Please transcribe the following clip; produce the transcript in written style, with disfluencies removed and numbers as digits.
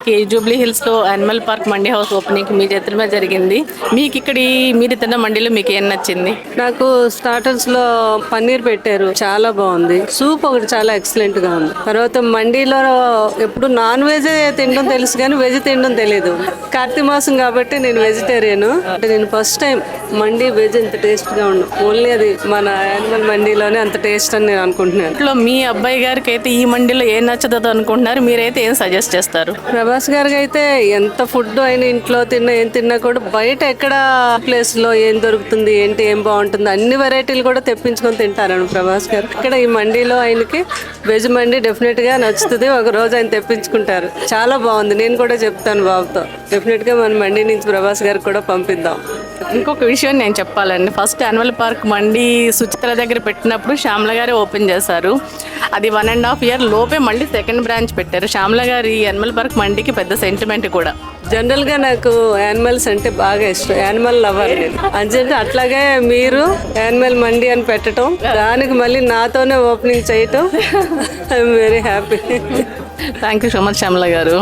మనకి Jubilee hills లో animal park మండి house opening మీ చేతుల మీద జరిగింది. మీకు ఇక్కడ మీరు తిన్న మండిలో మీకు ఏం నచ్చింది? నాకు స్టార్టర్స్ లో పన్నీర్ పెట్టారు, చాలా బాగుంది. సూప్ ఒకటి చాలా ఎక్సలెంట్ గా ఉంది. తర్వాత మండీలో ఎప్పుడు నాన్ వెజ్ తినడం తెలుసు కానీ వెజ్ తినడం తెలియదు. కార్తీక మాసం కాబట్టి నేను వెజిటేరియన్. అంటే నేను ఫస్ట్ టైం మండీ వెజ్ ఇంత టేస్ట్ గా ఉండదు. ఓన్లీ అది మన యానిమల్ మండీలోనే అంత టేస్ట్ అని నేను అనుకుంటున్నాను. ఇంట్లో మీ అబ్బాయి గారికి అయితే ఈ మండిలో ఏం నచ్చదో అనుకుంటున్నారు, మీరైతే ఏం సజెస్ట్ చేస్తారు? ప్రభాస్ గారికి అయితే ఎంత ఫుడ్ అయినా ఇంట్లో తిన్నా ఏం తిన్నా కూడా బయట ఎక్కడ ప్లేస్ లో ఏం దొరుకుతుంది ఏంటి ఏం బాగుంటుంది అన్ని వెరైటీలు కూడా తెప్పించుకొని తింటారు ప్రభాస్ గారు. ఇక్కడ ఈ మండీలో ఆయనకి వెజ్ మండీ డెఫినెట్ గా నచ్చుతుంది. ఒక రోజు ఆయన తెప్పించుకుంటారు. చాలా బాగుంది. నేను కూడా చెప్తాను బాబుతో, డెఫినెట్ గా మన మండీ నుంచి ప్రభాస్ గారికి కూడా పంపిద్దాం. ఇంకొక విషయం నేను చెప్పాలండి. ఫస్ట్ యానిమల్ పార్క్ మండి సుచిత్ర దగ్గర పెట్టినప్పుడు శ్యామల గారే ఓపెన్ చేశారు. అది 1.5 year లోపే మళ్ళీ సెకండ్ బ్రాంచ్ పెట్టారు. శ్యామల గారి యానిమల్ పార్క్ మండికి పెద్ద సెంటిమెంట్ కూడా. జనరల్ గా నాకు యానిమల్స్ అంటే బాగా ఇష్టం. యానిమల్ లవర్ నేను. అంటే అట్లాగే మీరు యానిమల్ మండి అని పెట్టడం, దానికి మళ్ళీ నాతోనే ఓపెనింగ్ చేయటం I'm very happy. Thank you so much Shyamala గారు.